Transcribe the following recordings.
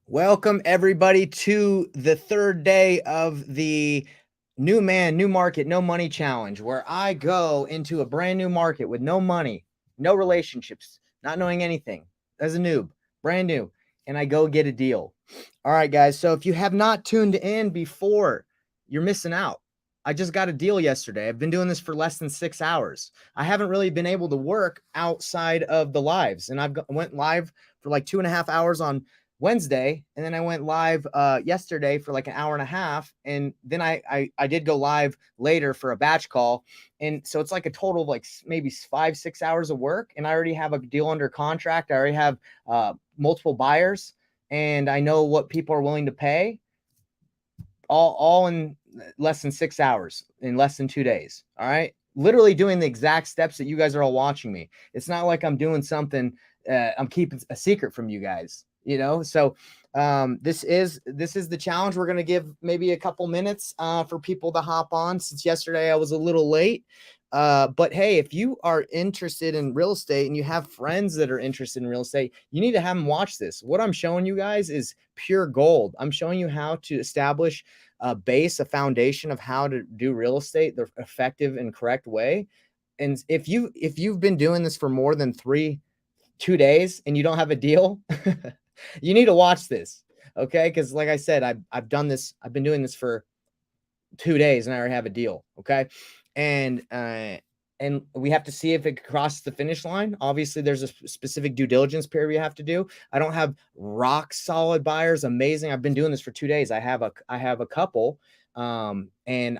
Welcome everybody to the third day of the New Man, New Market, No Money Challenge, where I go into a brand new market with no money, no relationships, not knowing anything, as a noob, brand new, and I go get a deal. All right, guys. So if you have not tuned in before, you're missing out. I just got a deal yesterday. I've been doing this for less than 6 hours. I haven't really been able to work outside of the lives, and went live for like 2.5 hours on Wednesday, and then I went live yesterday for like an hour and a half, and then I did go live later for a batch call, and so it's like a total of like maybe 5-6 hours of work, and I already have a deal under contract. I already have multiple buyers, and I know what people are willing to pay, all in less than 6 hours, in less than 2 days. All right, literally doing the exact steps that you guys are all watching me. It's not like I'm doing something I'm keeping a secret from you guys, so this is the challenge. We're going to give maybe a couple minutes for people to hop on, since yesterday I was a little late. But hey, if you are interested in real estate and you have friends that are interested in real estate, you need to have them watch this. What I'm showing you guys is pure gold. I'm showing you how to establish a base, a foundation of how to do real estate the effective and correct way. And if you've been doing this for more than 2 days and you don't have a deal, you need to watch this. Okay. Cause like I said, I've done this. I've been doing this for 2 days and I already have a deal. Okay. And, and we have to see if it crosses the finish line. Obviously, there's a specific due diligence period you have to do. I don't have rock solid buyers. Amazing. I've been doing this for 2 days. I have a couple, and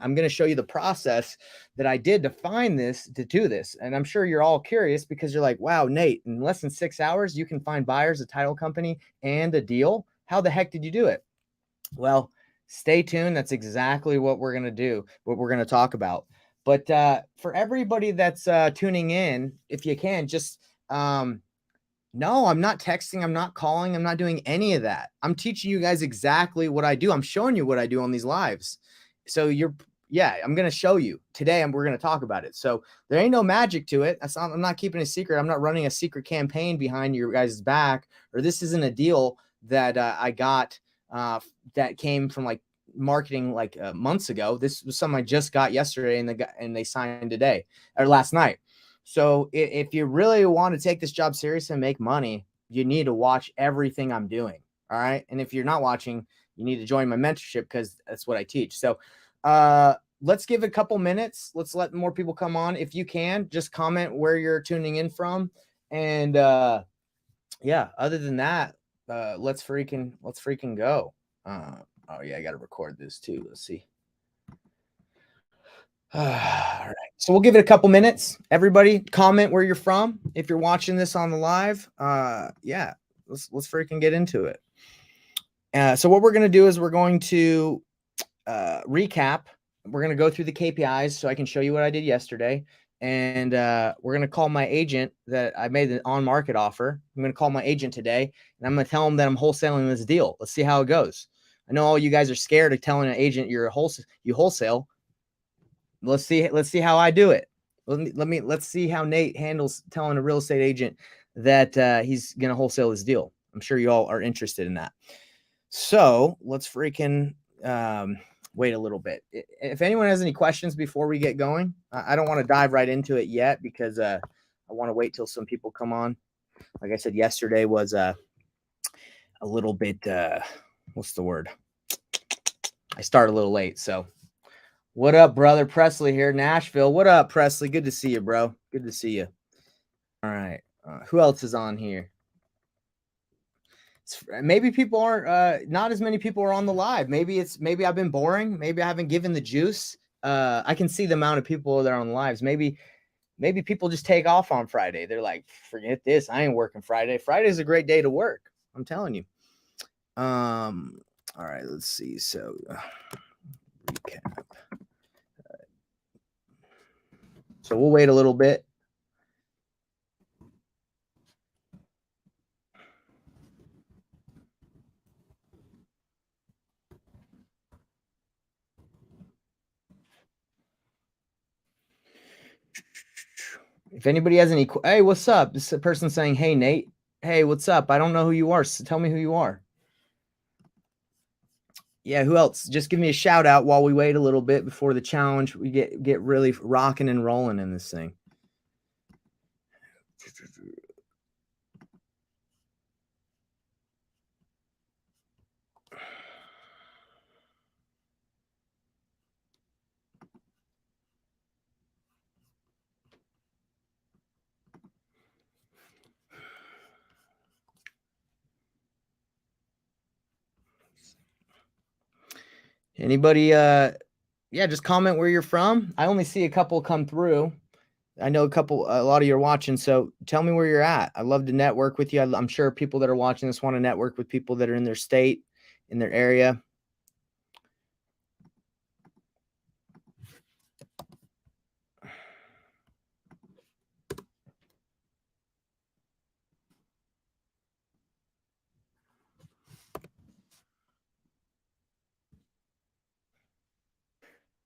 I'm going to show you the process that I did to find this, to do this. And I'm sure you're all curious because you're like, wow, Nate, in less than 6 hours, you can find buyers, a title company, and a deal. How the heck did you do it? Well, stay tuned. That's exactly what we're going to do, what we're going to talk about. But for everybody that's tuning in, if you can, just no, I'm not texting. I'm not calling. I'm not doing any of that. I'm teaching you guys exactly what I do. I'm showing you what I do on these lives. So I'm going to show you today, and we're going to talk about it. So there ain't no magic to it. I'm not keeping a secret. I'm not running a secret campaign behind your guys' back, or this isn't a deal that I got that came from like marketing like months ago. This was something I just got yesterday, and they signed today or last night. So if you really want to take this job serious and make money, you need to watch everything I'm doing. All right. And if you're not watching, you need to join my mentorship, because that's what I teach. So let's give it a couple minutes. Let's let more people come on. If you can, just comment where you're tuning in from. And yeah, other than that, let's freaking go. Oh yeah, I got to record this too. Let's see. All right. So we'll give it a couple minutes. Everybody comment where you're from. If you're watching this on the live, yeah, let's freaking get into it. So what we're going to do is we're going to recap. We're going to go through the KPIs so I can show you what I did yesterday. And we're going to call my agent that I made an on-market offer. I'm going to call my agent today, and I'm going to tell him that I'm wholesaling this deal. Let's see how it goes. I know all you guys are scared of telling an agent you wholesale. Let's see how I do it. Let's see how Nate handles telling a real estate agent that he's going to wholesale his deal. I'm sure you all are interested in that. So let's freaking wait a little bit. If anyone has any questions before we get going, I don't want to dive right into it yet, because I want to wait till some people come on. Like I said, yesterday was a little bit, what's the word? I started a little late. So what up, brother? Presley here, Nashville. What up, Presley? Good to see you, bro. Good to see you. All right. Who else is on here? Maybe people aren't, not as many people are on the live. Maybe I've been boring. Maybe I haven't given the juice. I can see the amount of people that are on the lives. Maybe people just take off on Friday. They're like, forget this. I ain't working Friday. Friday is a great day to work. I'm telling you. All right, let's see. So recap. So we'll wait a little bit. If anybody has any, hey, what's up? This is a person saying, hey, Nate. Hey, what's up? I don't know who you are. So tell me who you are. Yeah, who else? Just give me a shout out while we wait a little bit before the challenge. We get really rocking and rolling in this thing. Anybody yeah, just comment where you're from. I only see a couple come through. I know a lot of you are watching, so tell me where you're at. I love to network with you. I'm sure people that are watching this want to network with people that are in their state, in their area.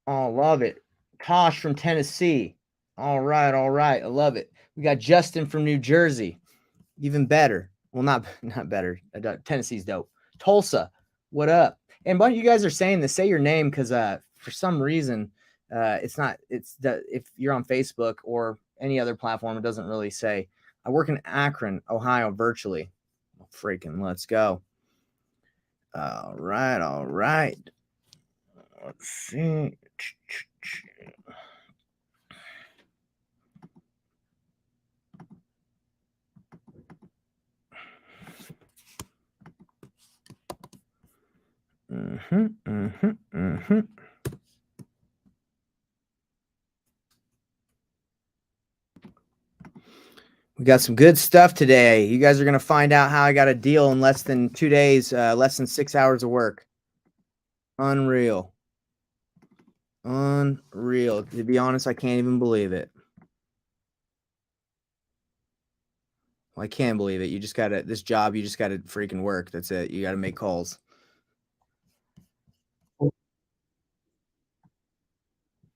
Oh, love it. Tosh from Tennessee. All right, all right. I love it. We got Justin from New Jersey. Even better. Well, not better. Tennessee's dope. Tulsa, what up? And why you guys are saying this, say your name because for some reason if you're on Facebook or any other platform, it doesn't really say. I work in Akron, Ohio, virtually. Freaking let's go. All right, all right. Let's see. We got some good stuff today. You guys are going to find out how I got a deal in less than 2 days, less than 6 hours of work. Unreal. Unreal. To be honest, I can't even believe it. Well, I can't believe it. You just got to, this job, you just got to freaking work. That's it. You got to make calls.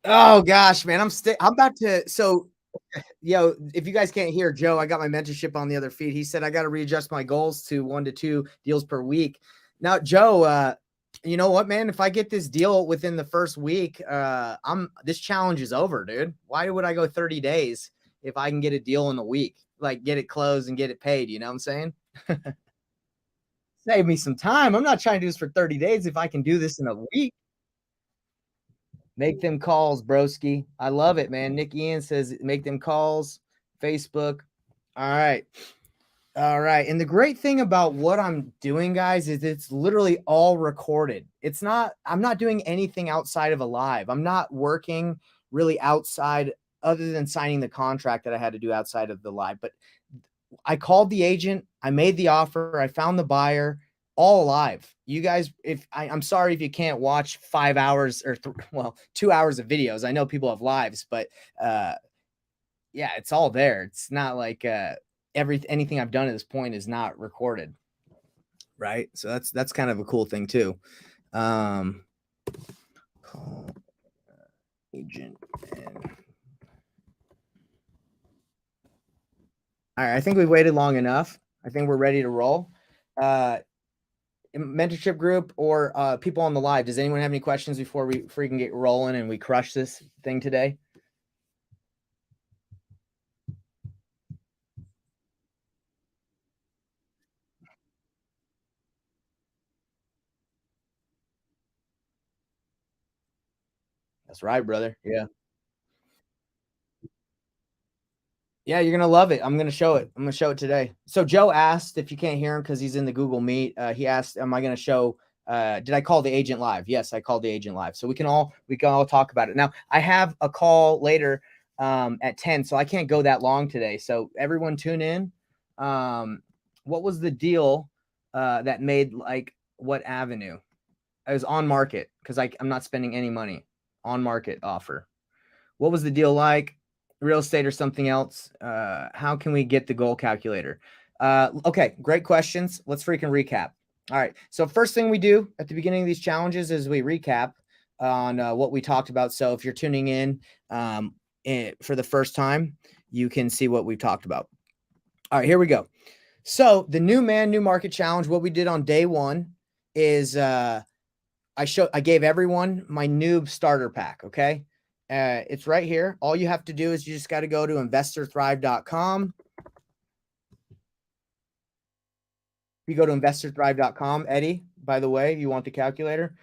Oh gosh, man. I'm about to, so yo, if you guys can't hear Joe, I got my mentorship on the other feed. He said I got to readjust my goals to 1 to 2 deals per week. Now, Joe, you know what, man? If I get this deal within the first week, this challenge is over, dude. Why would I go 30 days if I can get a deal in a week? Like get it closed and get it paid, you know what I'm saying? Save me some time. I'm not trying to do this for 30 days if I can do this in a week. Make them calls, broski. I love it, man. Nick Ian says make them calls. Facebook. All right. All right. And the great thing about what I'm doing, guys, is it's literally all recorded. I'm not doing anything outside of a live. I'm not working really outside other than signing the contract that I had to do outside of the live. But I called the agent, I made the offer, I found the buyer, all live. You guys, I'm sorry if you can't watch 5 hours or 2 hours of videos. I know people have lives, but yeah, it's all there. It's not like anything I've done at this point is not recorded. Right. So that's kind of a cool thing too. Call agent and all right, I think we've waited long enough. I think we're ready to roll. Mentorship group or people on the live, does anyone have any questions before we freaking get rolling and we crush this thing today? That's right, brother. Yeah. Yeah, you're gonna love it. I'm gonna show it. I'm gonna show it today. So Joe asked, if you can't hear him because he's in the Google Meet, he asked, "Am I gonna show? Did I call the agent live?" Yes, I called the agent live. So we can all talk about it. Now I have a call later at 10, so I can't go that long today. So everyone tune in. What was the deal that made like what avenue? I was on market because I'm not spending any money. On market offer. What was the deal like? Real estate or something else? How can we get the goal calculator? Okay, great questions. Let's freaking recap. All right. So first thing we do at the beginning of these challenges is we recap on what we talked about. So if you're tuning in for the first time, you can see what we've talked about. All right, here we go. So the new man, new market challenge, what we did on day 1 is I gave everyone my noob starter pack. Okay. It's right here. All you have to do is you just got to go to investorthrive.com. You go to investorthrive.com, Eddie, by the way, you want the calculator,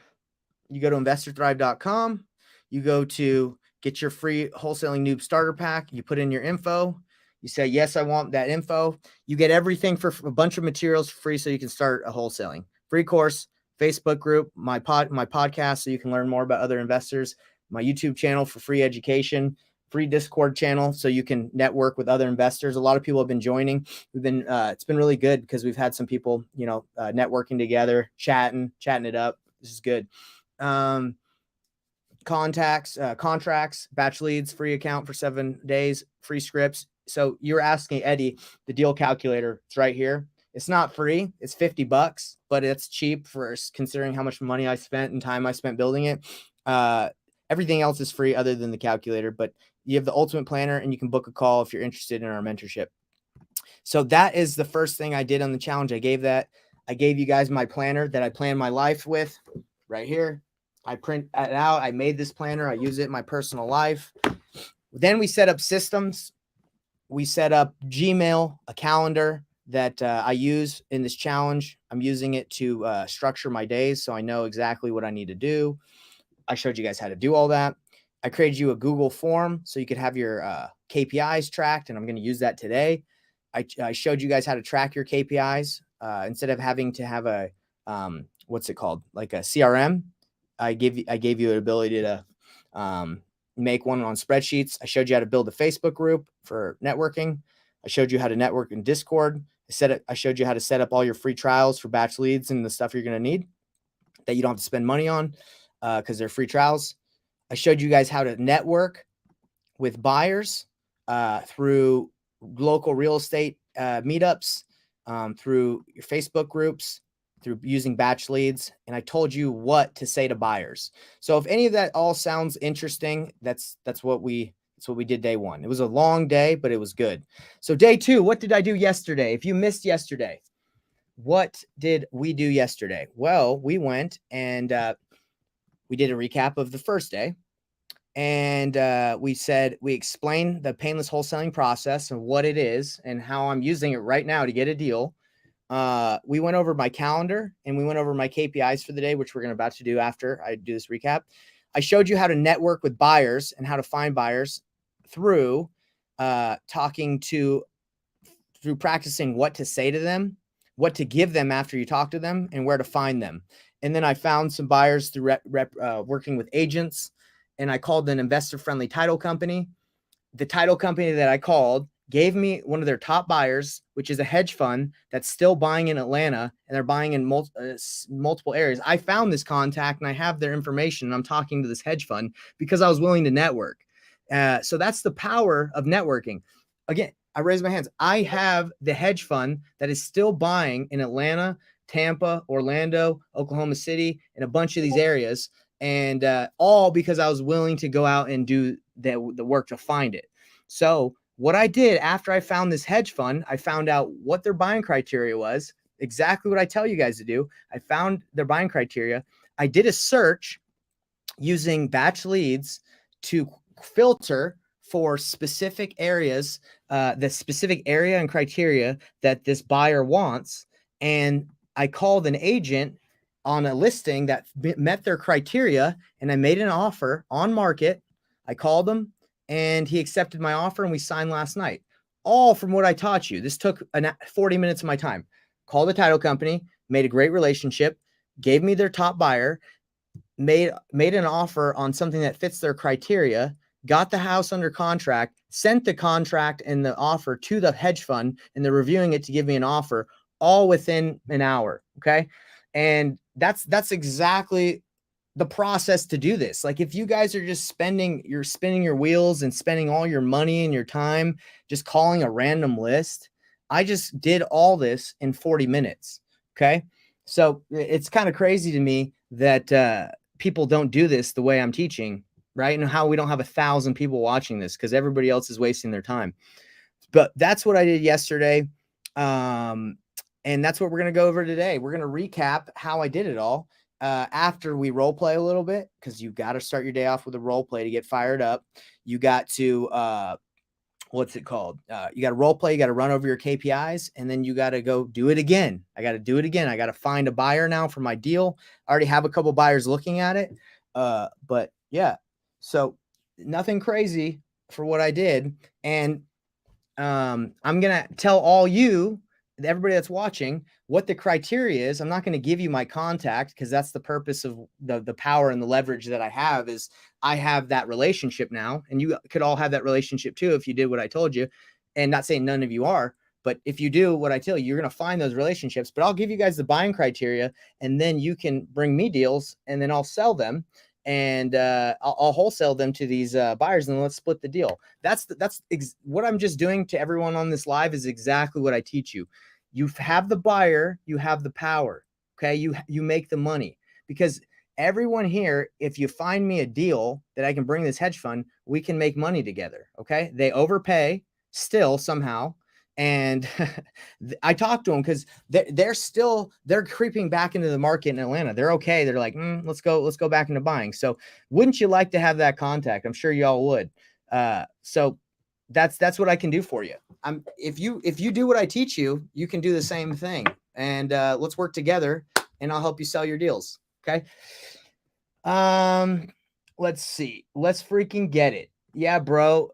you go to investorthrive.com, you go to get your free wholesaling noob starter pack, you put in your info, you say, yes, I want that info. You get everything for a bunch of materials for free so you can start a wholesaling. Free course, Facebook group, my podcast so you can learn more about other investors, my YouTube channel for free education, free Discord channel so you can network with other investors. A lot of people have been joining. We've been it's been really good because we've had some people, networking together, chatting it up. This is good. Contracts, batch leads, free account for 7 days, free scripts. So you're asking Eddie, the deal calculator, it's right here. It's not free. It's $50, but it's cheap for considering how much money I spent and time I spent building it. Everything else is free other than the calculator, but you have the ultimate planner and you can book a call if you're interested in our mentorship. So that is the first thing I did on the challenge. I gave you guys my planner that I plan my life with right here. I print it out. I made this planner. I use it in my personal life. Then we set up systems. We set up Gmail, a calendar that I use in this challenge. I'm using it to structure my days so I know exactly what I need to do. I showed you guys how to do all that. I created you a Google form so you could have your KPIs tracked, and I'm going to use that today. I showed you guys how to track your KPIs instead of having to have a what's it called, like a CRM. I gave you an ability to make one on spreadsheets. I showed you how to build a Facebook group for networking. I showed you how to network in Discord. I showed you how to set up all your free trials for batch leads and the stuff you're going to need that you don't have to spend money on because they're free trials. I showed you guys how to network with buyers through local real estate meetups, through your Facebook groups, through using batch leads. And I told you what to say to buyers. So if any of that all sounds interesting, that's what we did day one. It was a long day, but it was good. So day two, what did I do yesterday? If you missed yesterday, what did we do yesterday? Well, we went and we did a recap of the first day. And we explained the painless wholesaling process and what it is and how I'm using it right now to get a deal. We went over my calendar and we went over my KPIs for the day, which we're about to do after I do this recap. I showed you how to network with buyers and how to find buyers through practicing what to say to them, what to give them after you talk to them, and where to find them. And then I found some buyers through working with agents, and I called an investor-friendly title company. The title company that I called gave me one of their top buyers, which is a hedge fund that's still buying in Atlanta, and they're buying in multiple areas. I found this contact and I have their information, and I'm talking to this hedge fund because I was willing to network. So that's the power of networking. Again, I raise my hands. I have the hedge fund that is still buying in Atlanta, Tampa, Orlando, Oklahoma City, and a bunch of these areas. And all because I was willing to go out and do the work to find it. So what I did after I found this hedge fund, I found out what their buying criteria was, exactly what I tell you guys to do. I found their buying criteria. I did a search using batch leads to filter for specific areas, the specific area and criteria that this buyer wants. And I called an agent on a listing that met their criteria, and I made an offer on market. I called him and he accepted my offer, and we signed last night. All from what I taught you. This took 40 minutes of my time. Called the title company, made a great relationship, gave me their top buyer, made an offer on something that fits their criteria, got the house under contract, sent the contract and the offer to the hedge fund, and they're reviewing it to give me an offer all within an hour. Okay. And that's exactly the process to do this. Like if you guys are just spinning your wheels and spending all your money and your time just calling a random list, I just did all this in 40 minutes. Okay. So it's kind of crazy to me that people don't do this the way I'm teaching, right? And how we don't have 1,000 people watching this because everybody else is wasting their time. But that's what I did yesterday. And that's what we're going to go over today. We're going to recap how I did it all. after we role play a little bit, because you got to start your day off with a role play to get fired up. You got to what's it called? You got to role play, you got to run over your KPIs, and then you got to go do it again. I got to do it again. I got to find a buyer now for my deal. I already have a couple buyers looking at it. But yeah, so nothing crazy for what I did. And I'm going to tell all you, everybody that's watching, what the criteria is. I'm not going to give you my contact, because that's the purpose of the power and the leverage that I have. Is I have that relationship now, and you could all have that relationship too if you did what I told you. And not saying none of you are, but if you do what I tell you, you're going to find those relationships. But I'll give you guys the buying criteria, and then you can bring me deals, and then I'll sell them, and I'll wholesale them to these buyers, and let's split the deal. That's what I'm just doing to everyone on this live is exactly what I teach you. You have the buyer, you have the power. Okay, you make the money, because everyone here, if you find me a deal that I can bring this hedge fund, we can make money together. Okay, they overpay still somehow. And I talked to them because they're creeping back into the market in Atlanta. They're okay. They're like, let's go back into buying. So wouldn't you like to have that contact? I'm sure y'all would. So that's what I can do for you. If you do what I teach you, you can do the same thing. And let's work together, and I'll help you sell your deals. Okay. Let's see. Let's freaking get it. Yeah, bro.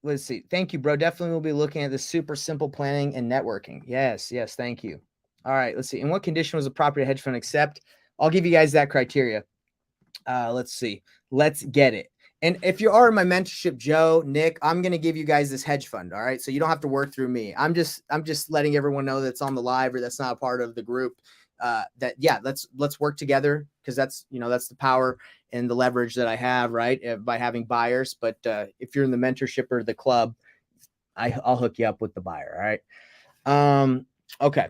Let's see. Thank you, bro. Definitely will be looking at the super simple planning and networking. Yes. Thank you. All right. Let's see. In what condition was a property hedge fund accept? I'll give you guys that criteria. Let's see. Let's get it. And if you are in my mentorship, Joe, Nick, I'm going to give you guys this hedge fund. All right. So you don't have to work through me. I'm just letting everyone know that's on the live or that's not a part of the group. That let's work together, because that's the power and the leverage that I have, right, by having buyers. But if you're in the mentorship or the club, I'll hook you up with the buyer. All right. Okay.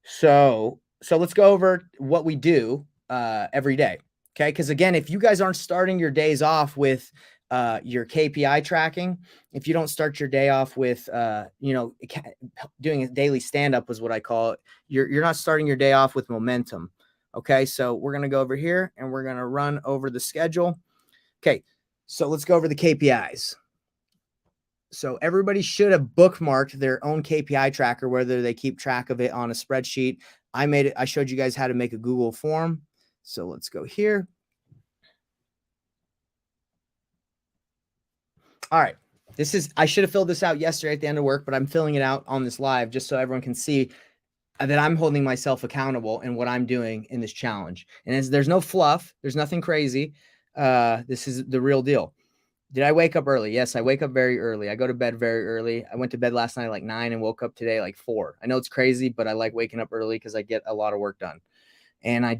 So let's go over what we do every day. Okay. Because again, if you guys aren't starting your days off with your KPI tracking, if you don't start your day off with doing a daily stand-up was what I call it, you're not starting your day off with momentum. Okay, so we're going to go over here and we're going to run over the schedule. Okay, so let's go over the KPIs. So everybody should have bookmarked their own KPI tracker, whether they keep track of it on a spreadsheet. I showed you guys how to make a Google form. So let's go here. All right. I should have filled this out yesterday at the end of work, but I'm filling it out on this live just so everyone can see that I'm holding myself accountable in what I'm doing in this challenge. And there's no fluff. There's nothing crazy. This is the real deal. Did I wake up early? Yes, I wake up very early. I go to bed very early. I went to bed last night at like 9 and woke up today like 4. I know it's crazy, but I like waking up early because I get a lot of work done. And I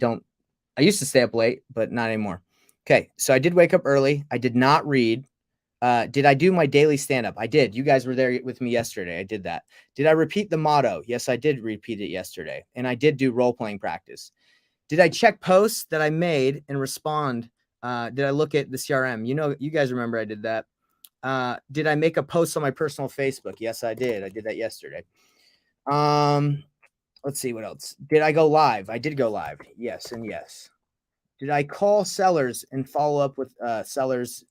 used to stay up late, but not anymore. Okay, so I did wake up early. I did not read. Did I do my daily stand-up? I did. You guys were there with me yesterday. I did that. Did I repeat the motto? Yes, I did repeat it yesterday. And I did do role-playing practice. Did I check posts that I made and respond? Did I look at the CRM? You guys remember I did that. Did I make a post on my personal Facebook? Yes, I did. I did that yesterday. Let's see what else. Did I go live? I did go live. Yes and yes. Did I call sellers and follow up with sellers?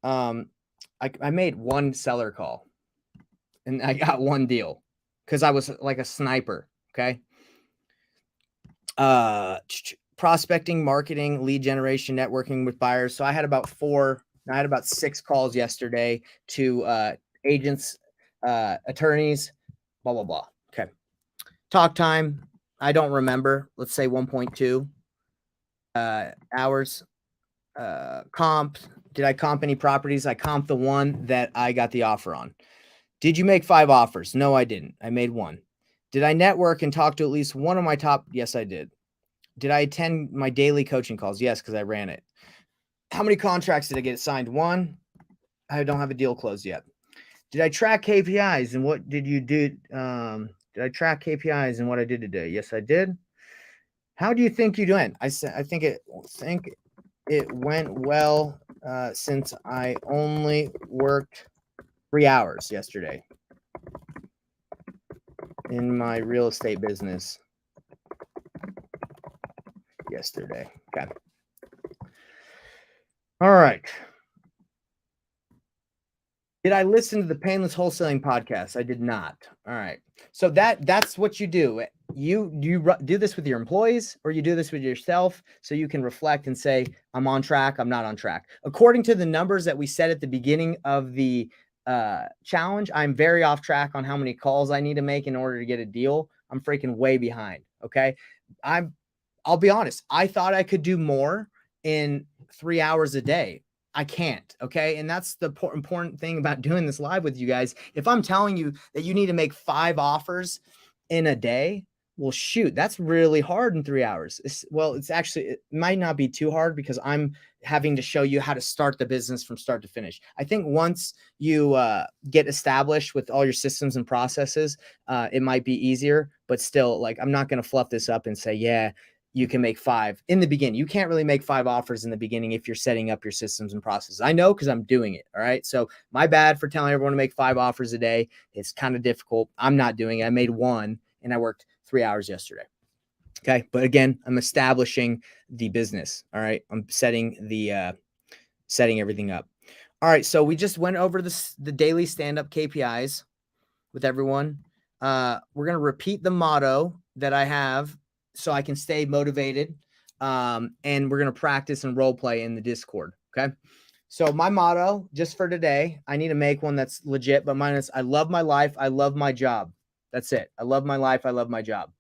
I made one seller call and I got one deal because I was like a sniper. Okay. Prospecting, marketing, lead generation, networking with buyers. So I had about 6 calls yesterday to agents, attorneys, blah, blah, blah. Okay. Talk time. I don't remember. Let's say 1.2 hours. Comp. Did I comp any properties? I comped the one that I got the offer on. Did you make 5 offers? No, I didn't. I made 1. Did I network and talk to at least one of my top? Yes, I did. Did I attend my daily coaching calls? Yes, because I ran it. How many contracts did I get signed? 1. I don't have a deal closed yet. Did I track KPIs and what did you do? Did I track KPIs and what I did today? Yes, I did. How do you think you went? I think it went well since I only worked 3 hours yesterday in my real estate business. yesterday. Okay. All right. Did I listen to the Painless Wholesaling podcast? I did not. All right. So that's what you do. You do this with your employees, or you do this with yourself, so you can reflect and say, I'm on track, I'm not on track. According to the numbers that we set at the beginning of the challenge, I'm very off track on how many calls I need to make in order to get a deal. I'm freaking way behind. Okay. I'll be honest. I thought I could do more in 3 hours a day. I can't. Okay. And that's the important thing about doing this live with you guys. If I'm telling you that you need to make 5 offers in a day, well, shoot, that's really hard in 3 hours. It's actually, it might not be too hard because I'm having to show you how to start the business from start to finish. I think once you get established with all your systems and processes, it might be easier, but still, like, I'm not going to fluff this up and say, yeah, you can make 5 in the beginning. You can't really make 5 offers in the beginning if you're setting up your systems and processes. I know, because I'm doing it. All right. So my bad for telling everyone to make 5 offers a day. It's kind of difficult. I'm not doing it. I made 1 and I worked 3 hours yesterday. Okay. But again, I'm establishing the business. All right. I'm setting everything up. All right. So we just went over the daily stand-up KPIs with everyone. We're going to repeat the motto that I have so I can stay motivated. And we're going to practice and role play in the Discord. Okay. So my motto just for today, I need to make one that's legit, but mine is, I love my life. I love my job. That's it. I love my life. I love my job.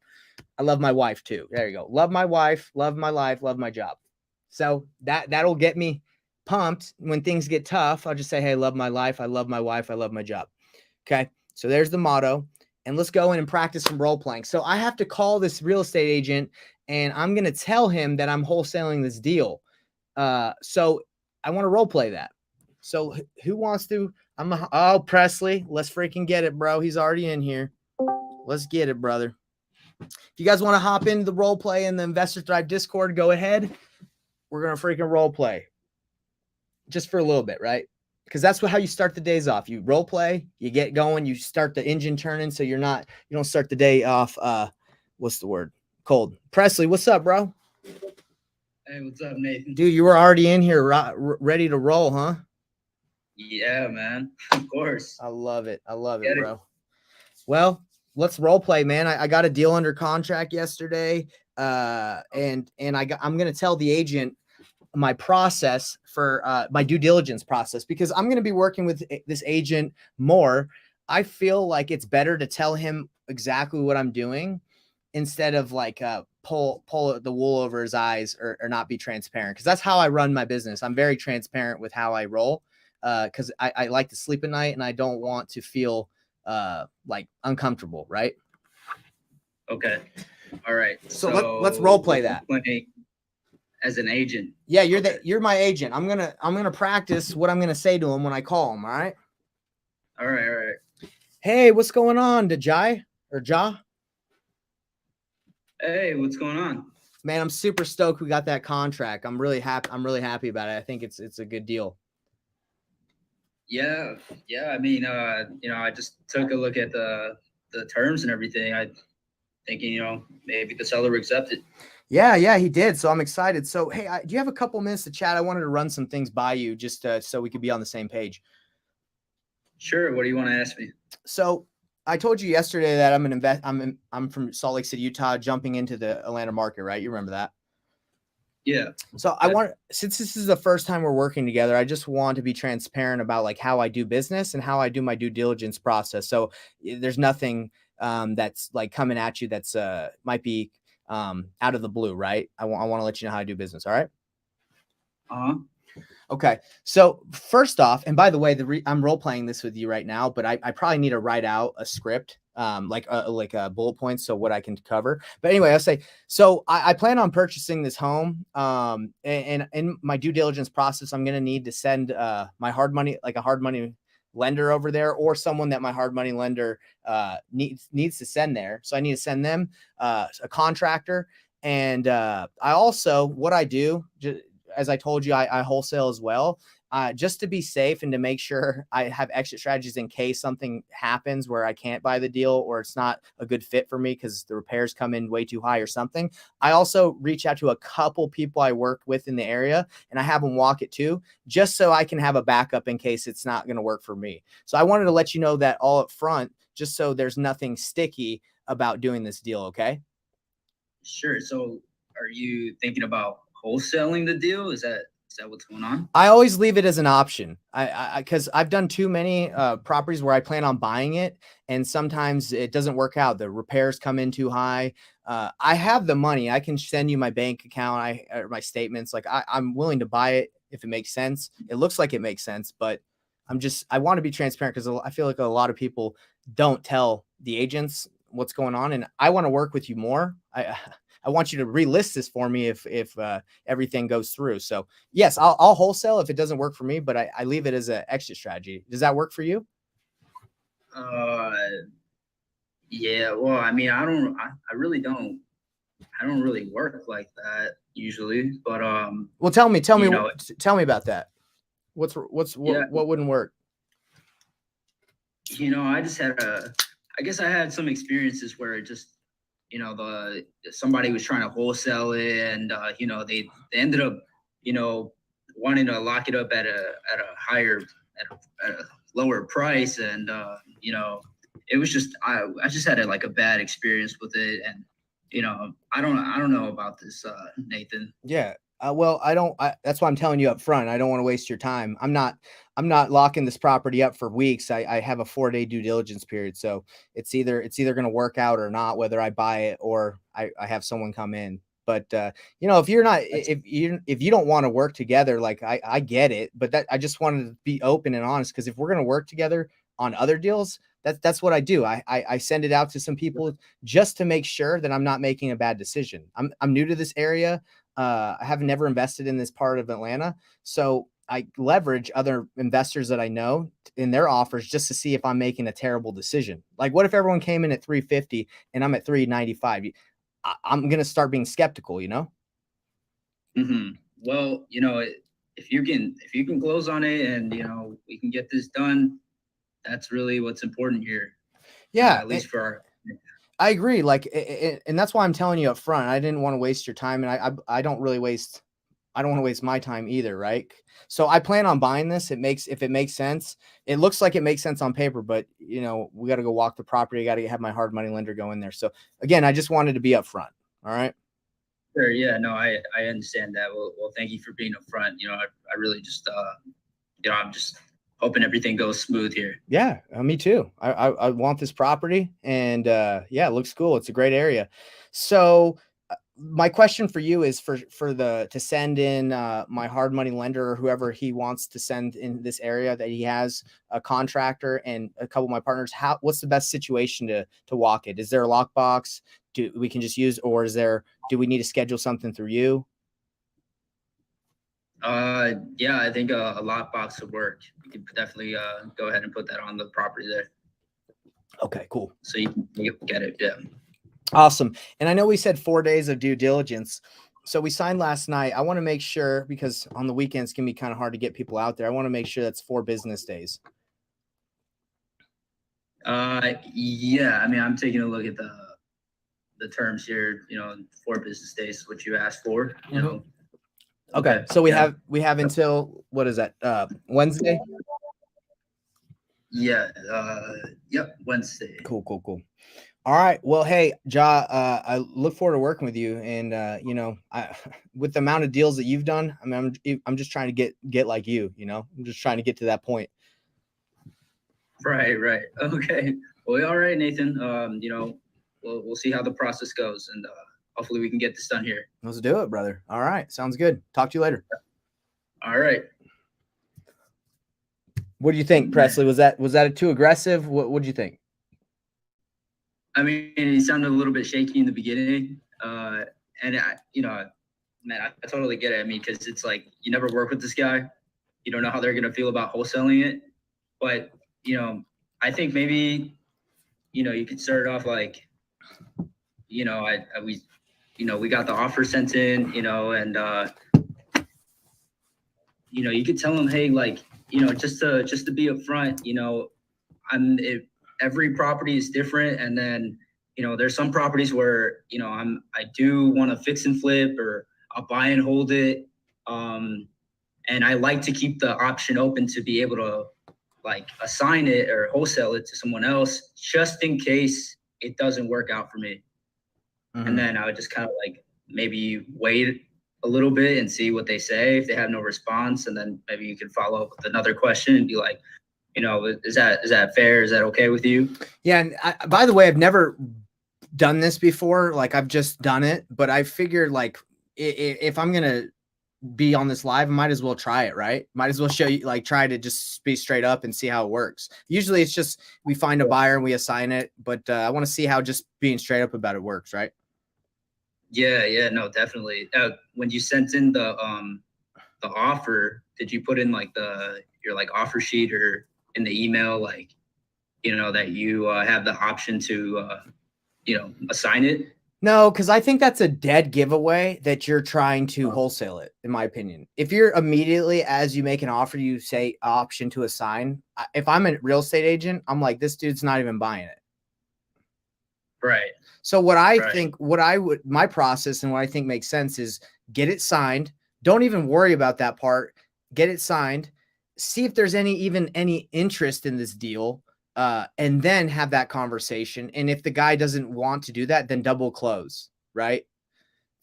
I love my wife too. There you go. Love my wife, love my life, love my job. So that'll get me pumped when things get tough. I'll just say, hey, love my life. I love my wife. I love my job. Okay. So there's the motto. And let's go in and practice some role playing. So I have to call this real estate agent and I'm going to tell him that I'm wholesaling this deal. So I want to role play that. So who wants to? Presley, let's freaking get it, bro. He's already in here. Let's get it, brother. If you guys want to hop into the role play in the Investor Thrive Discord, go ahead. We're going to freaking role play just for a little bit, right? Because that's how you start the days off. You role play, you get going, you start the engine turning. So you don't start the day off. What's the word? Cold. Presley, what's up, bro? Hey, what's up, Nathan? Dude, you were already in here ready to roll, huh? Yeah, man. Of course. I love it. I love it, bro. Well, let's role play, man. I got a deal under contract yesterday. And I'm going to tell the agent my process for my due diligence process, because I'm going to be working with this agent more. I feel like it's better to tell him exactly what I'm doing instead of like pull the wool over his eyes or not be transparent. Because that's how I run my business. I'm very transparent with how I roll because I like to sleep at night and I don't want to feel like uncomfortable, right? Okay. All right. So let's role play that. As an agent. Yeah, you're my agent. I'm gonna practice what I'm gonna say to him when I call him. All right. All right. Hey, what's going on, Dajai or Ja? Hey, what's going on? Man, I'm super stoked we got that contract. I'm really happy about it. I think it's a good deal. Yeah. I mean, I just took a look at the terms and everything. I thinking, maybe the seller accepted. Yeah, he did. So I'm excited. So, hey, do you have a couple minutes to chat? I wanted to run some things by you just so we could be on the same page. Sure. What do you want to ask me? So I told you yesterday that I'm from Salt Lake City, Utah, jumping into the Atlanta market, right? You remember that? Yeah. So since this is the first time we're working together, I just want to be transparent about like how I do business and how I do my due diligence process. So there's nothing that's like coming at you that's might be out of the blue, right? I want to let you know how I do business. All right. Okay. So first off, and by the way, I'm role playing this with you right now, but I probably need to write out a script, like bullet points. So what I can cover, but anyway, I'll say, so I plan on purchasing this home. And in my due diligence process, I'm going to need to send my hard money, like a hard money lender over there, or someone that my hard money lender needs to send there. So I need to send them a contractor. And I also, what I do, as I told you, I wholesale as well. just to be safe and to make sure I have exit strategies in case something happens where I can't buy the deal or it's not a good fit for me because the repairs come in way too high or something. I also reach out to a couple people I work with in the area and I have them walk it too, just so I can have a backup in case it's not going to work for me. So I wanted to let you know that all up front, just so there's nothing sticky about doing this deal. Okay. Sure. So are you thinking about wholesaling the deal? Is that what's going on? I always leave it as an option. Because I've done too many properties where I plan on buying it, and sometimes it doesn't work out. The repairs come in too high. I have the money. I can send you my bank account, or my statements. Like I'm willing to buy it if it makes sense. It looks like it makes sense, but I want to be transparent because I feel like a lot of people don't tell the agents what's going on, and I want to work with you more. I want you to relist this for me if everything goes through. So yes, I'll wholesale if it doesn't work for me, but I leave it as an exit strategy. Does that work for you? Yeah. Well, I mean, I really don't. I don't really work like that usually, but well, tell me about that. What wouldn't work? I guess I had some experiences where it just, somebody was trying to wholesale it, and they ended up, wanting to lock it up at a lower price, and it was just I just had a bad experience with it, and I don't know about this, Nathan. Yeah. Well, that's why I'm telling you up front. I don't want to waste your time. I'm not locking this property up for weeks. I have a 4-day due diligence period. So it's either going to work out or not, whether I buy it or I have someone come in. But if you're not, if you don't want to work together, like I get it, but I just wanted to be open and honest. Cause if we're going to work together on other deals, that's what I do. I send it out to some people just to make sure that I'm not making a bad decision. I'm new to this area. I have never invested in this part of Atlanta. So I leverage other investors that I know in their offers just to see if I'm making a terrible decision. Like, what if everyone came in at 350 and I'm at 395? I'm going to start being skeptical, Mm-hmm. Well, if you can close on it and, we can get this done, that's really what's important here. Yeah. At least for I agree. Like, and that's why I'm telling you up front, I didn't want to waste your time, and I don't want to waste my time either. Right. So I plan on buying this. If it makes sense, it looks like it makes sense on paper, but we got to go walk the property. I got to have my hard money lender go in there. So again, I just wanted to be upfront. All right. Sure. Yeah, no, I understand that. Well, thank you for being upfront. I really just, I'm just hoping everything goes smooth here. Yeah, me too. I want this property, and yeah, it looks cool. It's a great area. So my question for you is to send in my hard money lender or whoever he wants to send in this area that he has a contractor and a couple of my partners. What's the best situation to walk it? Is there a lockbox we can just use, or do we need to schedule something through you? Yeah, I think a lockbox would work. You could definitely go ahead and put that on the property there. Okay, cool. So you can get it. Yeah. Awesome. And I know we said 4 days of due diligence. So we signed last night. I want to make sure, because on the weekends can be kind of hard to get people out there. I want to make sure that's 4 business days. Yeah. I mean, I'm taking a look at the terms here. 4 business days, what you asked for. Okay. So we have until, what is that? Wednesday? Yeah. Yep. Wednesday. Cool. All right. Well, hey, Ja, I look forward to working with you. And, with the amount of deals that you've done, I mean, I'm just trying to get like you, I'm just trying to get to that point. Right. Okay. Well, all right, Nathan. We'll see how the process goes, and hopefully we can get this done here. Let's do it, brother. All right. Sounds good. Talk to you later. All right. What do you think, Presley? Was that too aggressive? What do you think? I mean, he sounded a little bit shaky in the beginning. And man, I totally get it. I mean, because it's like, you never work with this guy. You don't know how they're going to feel about wholesaling it. But, I think maybe, you could start it off like, we got the offer sent in, and you could tell them, hey, like, just to be upfront, every property is different. And then, there's some properties where, I do want to fix and flip, or I'll buy and hold it. And I like to keep the option open to be able to like assign it or wholesale it to someone else, just in case it doesn't work out for me. Mhm. And then I would just kind of like maybe wait a little bit and see what they say. If they have no response, and then maybe you can follow up with another question and be like, is that fair? Is that okay with you? Yeah. And by the way, I've never done this before. Like, I've just done it, but I figured like if I'm going to be on this live, I might as well try it, right? Might as well show you, like, try to just be straight up and see how it works. Usually it's just, we find a buyer and we assign it, but I want to see how just being straight up about it works, right? Yeah, no, definitely. When you sent in the offer, did you put in like your like offer sheet, or in the email, like, that you have the option to assign it? No, because I think that's a dead giveaway that you're trying to wholesale it, in my opinion. If you're immediately, as you make an offer, you say option to assign. If I'm a real estate agent, I'm like, this dude's not even buying it. Right. So what I think, my process and what I think makes sense is get it signed. Don't even worry about that part. Get it signed. See if there's any interest in this deal. And then have that conversation. And if the guy doesn't want to do that, then double close, right?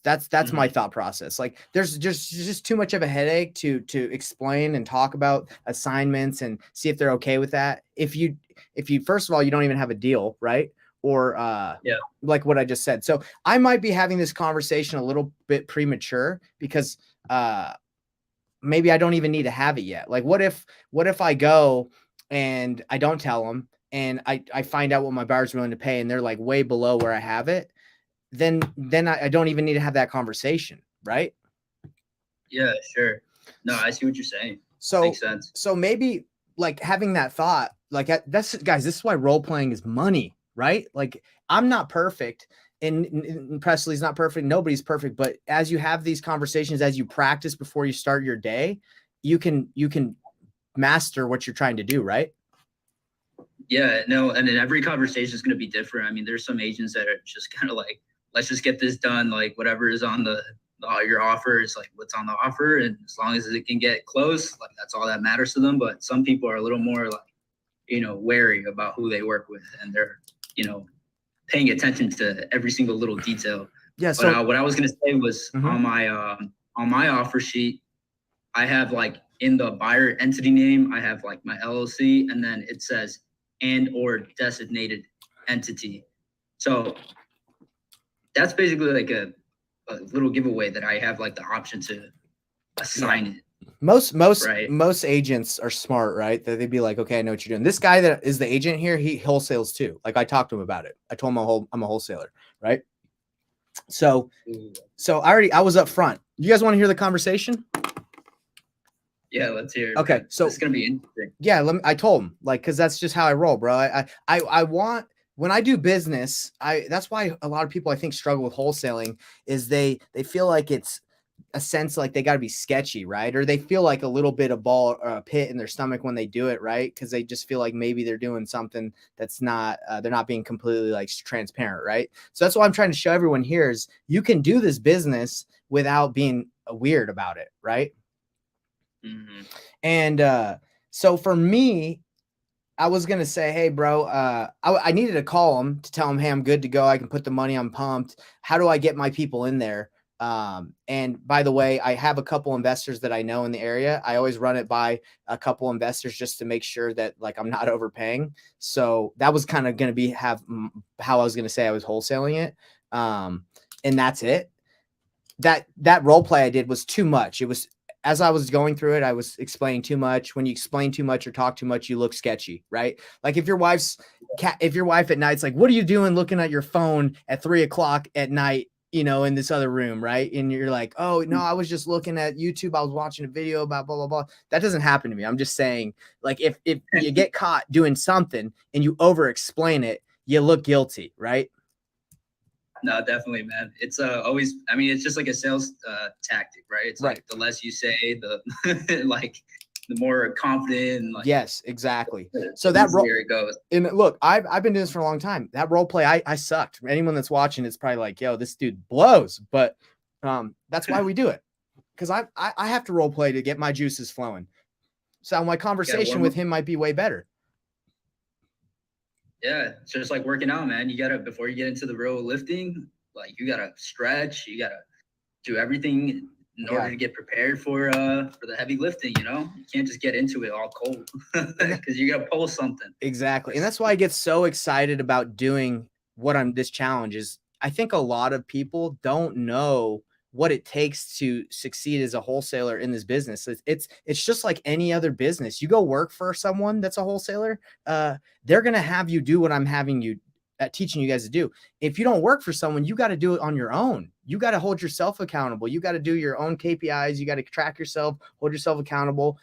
That's my thought process. Like, there's just too much of a headache to explain and talk about assignments and see if they're okay with that. If you first of all, you don't even have a deal, right? Or like what I just said. So I might be having this conversation a little bit premature because maybe I don't even need to have it yet. Like, what if I go and I don't tell them, and I find out what my buyer's willing to pay, and they're like way below where I have it, then I don't even need to have that conversation, right? Yeah, sure. No, I see what you're saying. So makes sense. So maybe like having that thought, like, that's, guys, this is why role playing is money, right? Like, I'm not perfect, and Presley's not perfect. Nobody's perfect. But as you have these conversations, as you practice before you start your day, you can master what you're trying to do, right? Yeah, no, and then every conversation is going to be different. I mean, there's some agents that are just kind of like, let's just get this done. Like, whatever is on your offer is like what's on the offer, and as long as it can get close, like, that's all that matters to them. But some people are a little more like, wary about who they work with, and they're, paying attention to every single little detail. Yeah. So what I was going to say was, on my offer sheet, I have like, in the buyer entity name, I have like my LLC, and then it says and or designated entity. So that's basically like a little giveaway that I have like the option to assign it. Most agents are smart, right? That they'd be like, okay, I know what you're doing. This guy that is the agent here, he wholesales too. Like, I talked to him about it. I told him I'm a wholesaler, right? So I was up front. You guys want to hear the conversation? Yeah, let's hear it. Okay, so it's gonna be interesting. Yeah, I told him, like, because that's just how I roll, bro. I want, when I do business, that's why a lot of people I think struggle with wholesaling, is they feel like it's a sense like they got to be sketchy, right? Or they feel like a little bit of ball or a pit in their stomach when they do it, right? Because they just feel like maybe they're doing something that's not, they're not being completely like transparent, right? So that's why I'm trying to show everyone here is you can do this business without being weird about it, right? Mm-hmm. And so for me, I was going to say, hey, bro, I needed to call him to tell him, hey, I'm good to go. I can put the money, I'm pumped. How do I get my people in there? And by the way, I have a couple investors that I know in the area. I always run it by a couple investors just to make sure that, like, I'm not overpaying. So that was kind of going to be how I was going to say I was wholesaling it. And that's it. That role play I did was too much. It was, as I was going through it, I was explaining too much. When you explain too much or talk too much, you look sketchy, right? Like, if your wife at night's like, what are you doing looking at your phone at 3:00 at night, in this other room, right? And you're like, oh no, I was just looking at YouTube. I was watching a video about blah, blah, blah. That doesn't happen to me. I'm just saying, like, if you get caught doing something and you over explain it, you look guilty, right? No, definitely, man. It's always. I mean, it's just like a sales tactic, right? It's Right. like the less you say, the like, the more confident. And, like, Yes, exactly. the So that easier it goes. and look, I've been doing this for a long time. That role play, I sucked. Anyone that's watching it's probably like, yo, this dude blows. But that's why we do it. Because I have to role play to get my juices flowing. So my conversation warm with up. him might be way better. Yeah, it's just like working out, man. You gotta, before you get into the real lifting, like you gotta stretch, you gotta do everything in order to get prepared for the heavy lifting. You know, you can't just get into it all cold because you gotta pull something. Exactly. And that's why I get so excited about doing this challenge is I think a lot of people don't know what it takes to succeed as a wholesaler in this business. It's just like any other business. You go work for someone that's a wholesaler, they're going to have you do what I'm having you teaching you guys to do. If you don't work for someone, you got to do it on your own. You got to hold yourself accountable. You got to do your own KPIs. You got to track yourself, hold yourself accountable.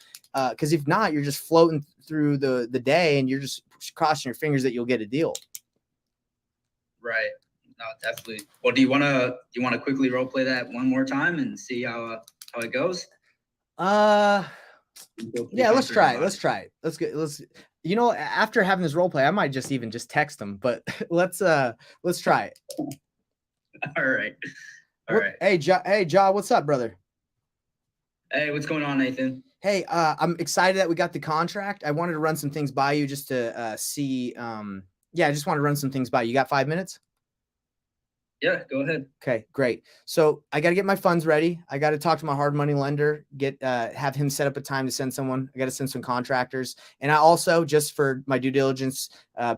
Because if not, you're just floating through the day and you're just crossing your fingers that you'll get a deal. Right. No, definitely. Well, do you want to quickly role play that one more time and see how it goes? Yeah, let's try it. Let's try it. Let's after having this role play, I might just text them, but let's try it. All right. All right. Hey, Ja, what's up, brother? Hey, what's going on, Nathan? Hey, I'm excited that we got the contract. I wanted to run some things by you just to see. I just want to run some things by you. You got 5 minutes? Yeah, go ahead. Okay, great. So I got to get my funds ready. I got to talk to my hard money lender, have him set up a time to send someone. I got to send some contractors. And I also, just for my due diligence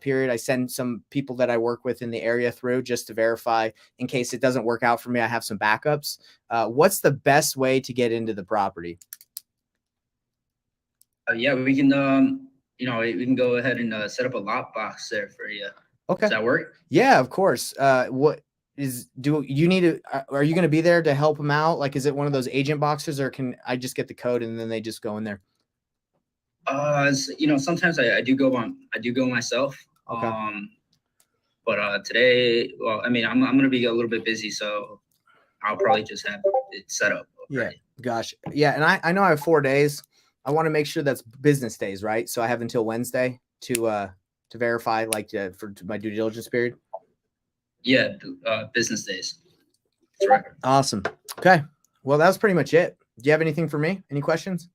period, I send some people that I work with in the area through just to verify in case it doesn't work out for me. I have some backups. What's the best way to get into the property? Yeah, we can, we can go ahead and set up a lot box there for you. Okay. Does that work? Yeah, of course. Do you need to, are you going to be there to help them out? Like, is it one of those agent boxes or can I just get the code and then they just go in there? Sometimes I do go myself. Okay. But today, well, I mean, I'm going to be a little bit busy, so I'll probably just have it set up. Yeah. Gosh. Yeah. And I know I have 4 days. I want to make sure that's business days, right? So I have until Wednesday to verify, for my due diligence period. Yeah, business days. That's right. Awesome. Okay. Well, that was pretty much it. Do you have anything for me? Any questions?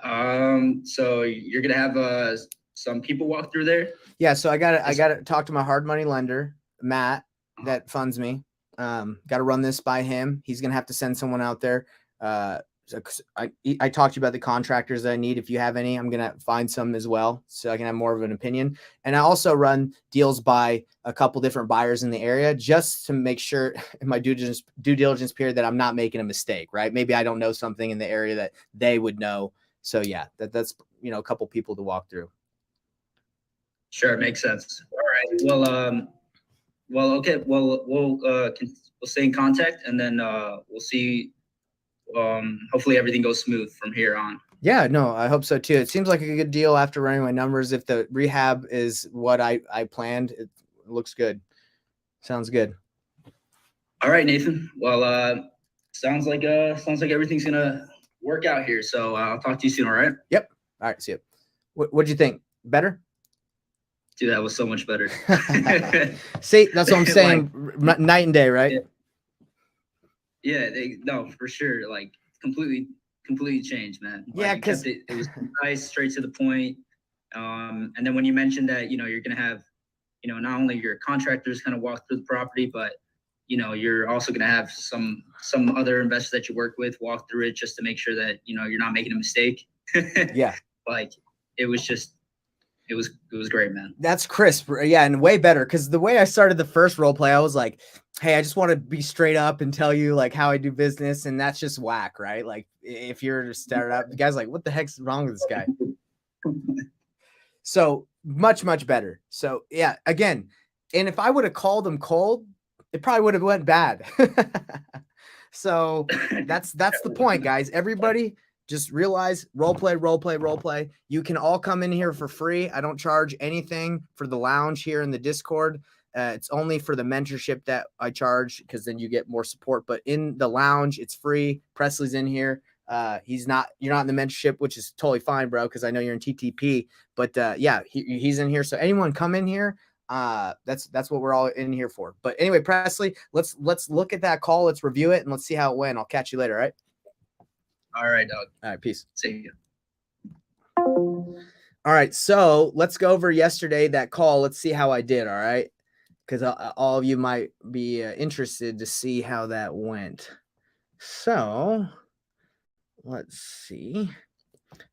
So you're gonna have some people walk through there? Yeah. So I gotta talk to my hard money lender, Matt, that funds me. Got to run this by him. He's gonna have to send someone out there. I talked to you about the contractors that I need. If you have any, I'm going to find some as well so I can have more of an opinion. And I also run deals by a couple different buyers in the area just to make sure in my due diligence period that I'm not making a mistake, right? Maybe I don't know something in the area that they would know. So yeah, that's, a couple people to walk through. Sure. Makes sense. All right. Well, okay. Well, we'll stay in contact and then we'll see. Hopefully everything goes smooth from here on. Yeah, no, I hope so too. It seems like a good deal after running my numbers. If the rehab is what I planned, it looks good. Sounds good. All right, Nathan. Well, sounds like everything's gonna work out here. So I'll talk to you soon. All right. Yep. All right. See you. What'd you think? Better? Dude, that was so much better. See, that's what I'm saying. Night and day, right? Yeah. No, for sure. Like completely changed, man. Like, yeah, because it was nice, straight to the point. And then when you mentioned that, you're gonna have, not only your contractors kind of walk through the property, but you're also gonna have some other investors that you work with walk through it just to make sure that you're not making a mistake. Yeah. Like it was great, man. That's crisp. Yeah, and way better because the way I started the first role play, I was like, hey, I just want to be straight up and tell you like how I do business, and that's just whack, right? Like if you're to start up, the guy's like, what the heck's wrong with this guy? So much better. So yeah, again, and if I would have called him cold, it probably would have went bad. So that's the point, guys. Everybody just realize role play. You can all come in here for free. I don't charge anything for the lounge here in the Discord. It's only for the mentorship that I charge because then you get more support. But in the lounge, it's free. Presley's in here. You're not in the mentorship, which is totally fine, bro, because I know you're in TTP. But yeah, he's in here. So anyone come in here. That's what we're all in here for. But anyway, Presley, let's look at that call. Let's review it and let's see how it went. I'll catch you later. All right. All right, dog. All right. Peace. See you. All right. So let's go over yesterday that call. Let's see how I did. All right. Because all of you might be interested to see how that went. So let's see.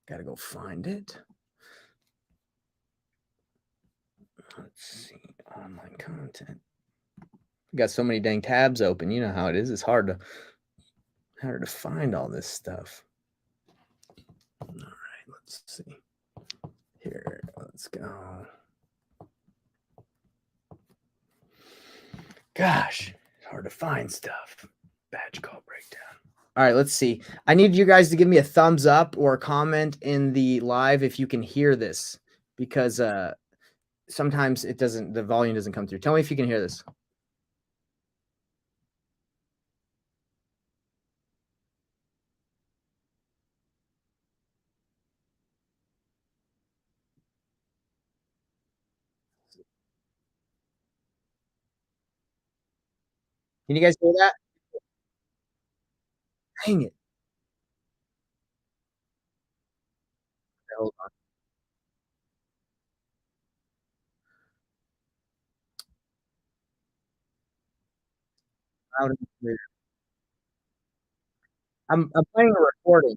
Got to go find it. Let's see. Online content. Got so many dang tabs open. You know how it is. It's hard to find all this stuff. All right. Let's see. Here. Let's go. Gosh, it's hard to find stuff. Badge call breakdown. All right, let's see. I need you guys to give me a thumbs up or a comment in the live if you can hear this, because sometimes the volume doesn't come through. Tell me if you can hear this. Can you guys hear that? Dang it. Hold on. Loud and clear. I'm playing a recording.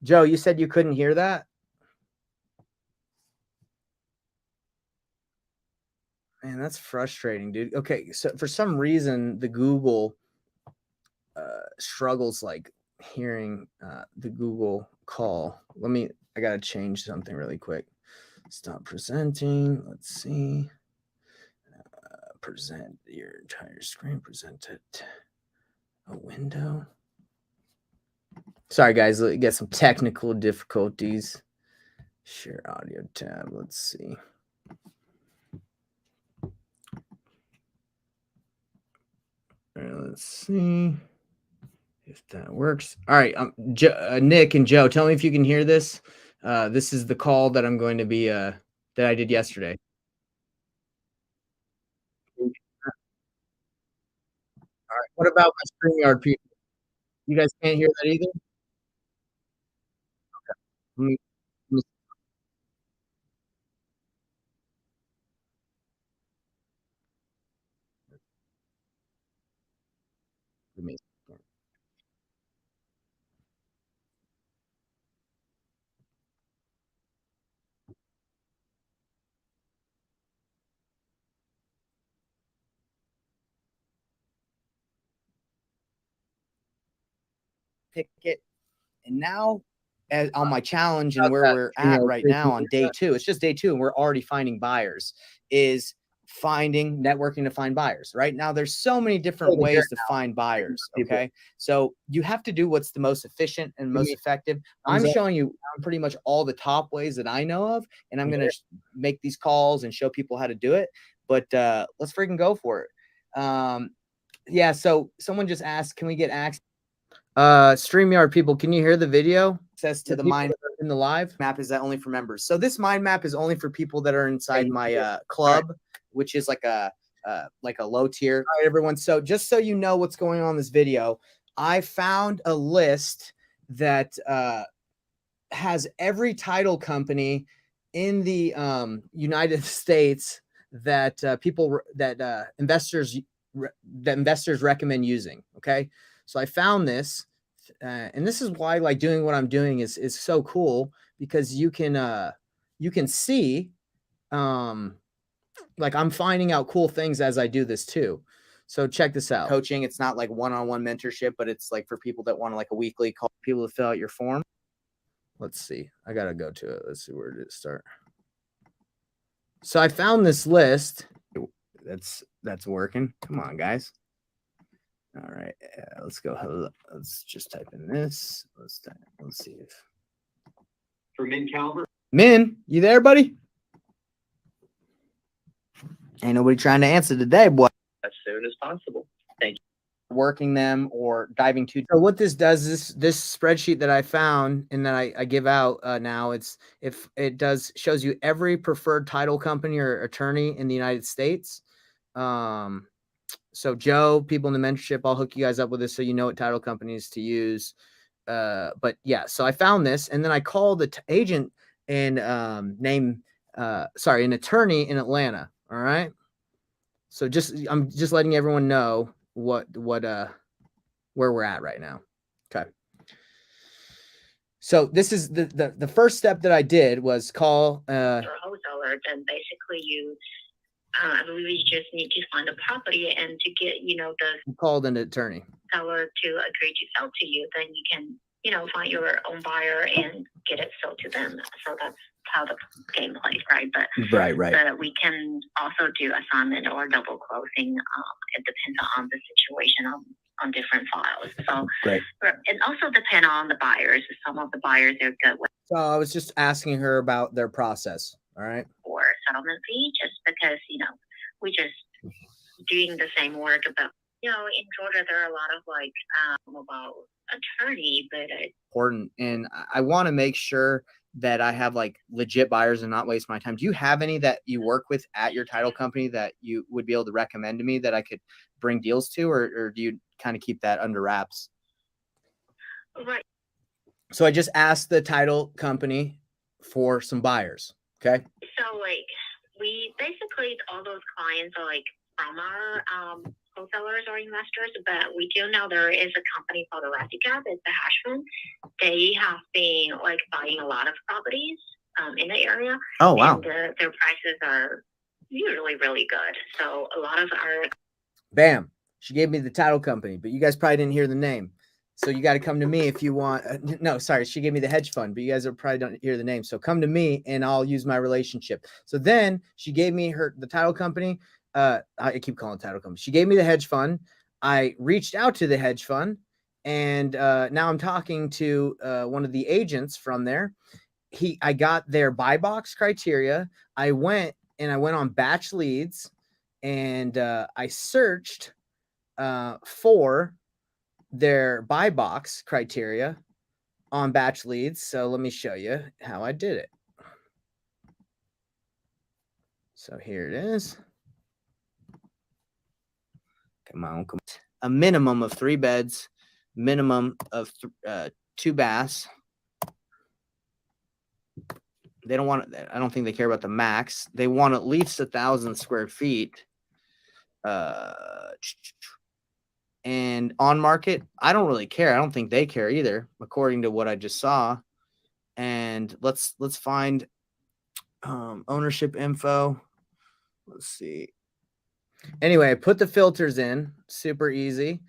Joe, you said you couldn't hear that? Man, that's frustrating, dude. Okay, so for some reason, the Google struggles like hearing the Google call. I got to change something really quick. Stop presenting. Let's see. Present your entire screen. Present it. A window. Sorry, guys. Let get some technical difficulties. Share audio tab. Let's see. All right, let's see if that works. All right, Nick and Joe, tell me if you can hear this. This is the call that I'm going to be that I did yesterday. All right. What about my StreamYard people? You guys can't hear that either? Let me, let me pick it. And now on my challenge and where we're at right now on day 2, it's just day 2 and we're already finding buyers, is networking to find buyers. Right now there's so many different ways to find buyers. Okay, so you have to do what's the most efficient and most effective. I'm showing you pretty much all the top ways that I know of, and I'm gonna make these calls and show people how to do it. But let's freaking go for it. Yeah, so someone just asked, can we get access? StreamYard people, can you hear the video? Access to the mind in the live map, is that only for members? So this mind map is only for people that are inside my club, which is like a low tier. All right, everyone. So just so you know what's going on in this video, I found a list that has every title company in the United States that investors recommend using. Okay, so I found this, and this is why like doing what I'm doing is so cool, because you can see like I'm finding out cool things as I do this too. So check this out. Coaching, it's not like one-on-one mentorship, but it's like for people that want like a weekly call people to fill out your form. Let's see. I gotta go to it. Let's see, where did it start? So I found this list. That's working. Come on, guys. All right, let's go. Let's just type in this. Let's see if For Min Calvert. Min, you there, buddy? Ain't nobody trying to answer today, boy. As soon as possible. Thank you. Working them or diving too. So what this does is this spreadsheet that I found and that I give out now, shows you every preferred title company or attorney in the United States. So Joe, people in the mentorship, I'll hook you guys up with this so you know what title companies to use. But yeah, so I found this and then I called the agent and an attorney in Atlanta. All right. So I'm just letting everyone know where we're at right now. Okay. So this is the first step that I did was call or wholesaler, then basically you I believe you just need to find a property and to get, the called an attorney seller to agree to sell to you, then you can, find your own buyer and get it sold to them. So that's how the game plays, right? But right. But we can also do assignment or double closing. It depends on the situation on different files. So great. It also depends on the buyers. Some of the buyers are good with. So I was just asking her about their process. All right. Or settlement fee, just because we just doing the same work. But in Georgia there are a lot of about attorney, but important, and I want to make sure that I have like legit buyers and not waste my time. Do you have any that you work with at your title company that you would be able to recommend to me that I could bring deals to, or do you kind of keep that under wraps? Right. So I just asked the title company for some buyers. Okay. So we basically, all those clients are from our wholesalers or investors, but we do know there is a company called Elasticap. It's a hash fund. They have been buying a lot of properties in the area. Oh, wow. And their prices are usually really good. So a lot of our. Bam. She gave me the title company, but you guys probably didn't hear the name. So you got to come to me if you want. No, sorry. She gave me the hedge fund, but you guys probably don't hear the name. So come to me and I'll use my relationship. So then she gave me the title company. I keep calling it title company. She gave me the hedge fund. I reached out to the hedge fund and now I'm talking to one of the agents from there. I got their buy box criteria. I went on Batch Leads and I searched for their buy box criteria on Batch Leads. So let me show you how I did it. So here it is. Come on. A minimum of 3 beds, minimum of 2 baths. They don't want, I don't think they care about the max. They want at least 1,000 square feet. And on market, I don't really care. I don't think they care either, according to what I just saw. And let's find ownership info. Let's see. Anyway, I put the filters in, super easy,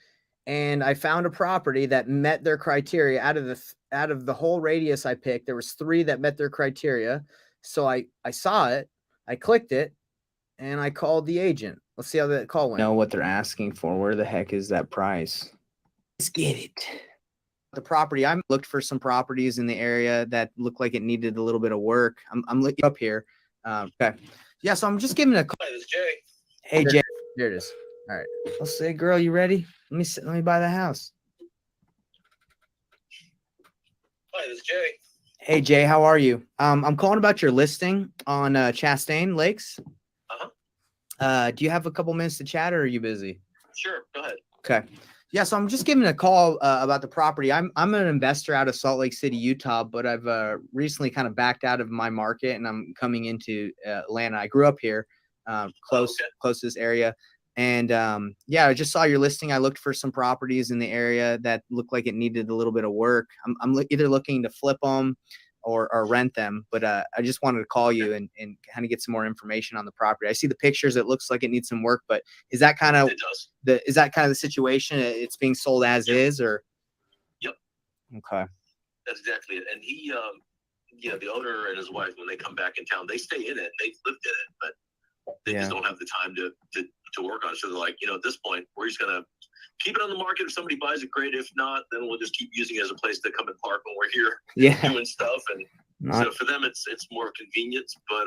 and I found a property that met their criteria. Out of the whole radius I picked, there was 3 that met their criteria. So I saw it, I clicked it, and I called the agent. Let's see how that call went. Know what they're asking for. Where the heck is that price? Let's get it. The property, I looked for some properties in the area that looked like it needed a little bit of work. I'm looking up here. Okay. Yeah, so I'm just giving a call. Hi, this is Jay. Hey, Jay. There it is. All right. I'll say, girl, you ready? Let me buy the house. Hi, this is Jay. Hey, Jay, how are you? I'm calling about your listing on Chastain Lakes. Do you have a couple minutes to chat, or are you busy? Sure, go ahead. Okay. Yeah, so I'm just giving a call about the property. I'm an investor out of Salt Lake City, Utah, but I've recently kind of backed out of my market, and I'm coming into Atlanta. I grew up here, close to this area. And yeah, I just saw your listing. I looked for some properties in the area that looked like it needed a little bit of work. I'm either looking to flip them or rent them, but I just wanted to call you and kind of get some more information on the property. I see the pictures. It looks like it needs some work, but is that kind of the situation? It's being sold as is, or? Yep. Okay. That's exactly it. And you know, the owner and his wife, when they come back in town, they stay in it. They've lived in it, but they just don't have the time to work on it. So they're like, you know, at this point, we're just gonna keep it on the market. If somebody buys it, great. If not, then we'll just keep using it as a place to come and park when we're here Yeah. doing stuff. And so for them, it's more convenience. But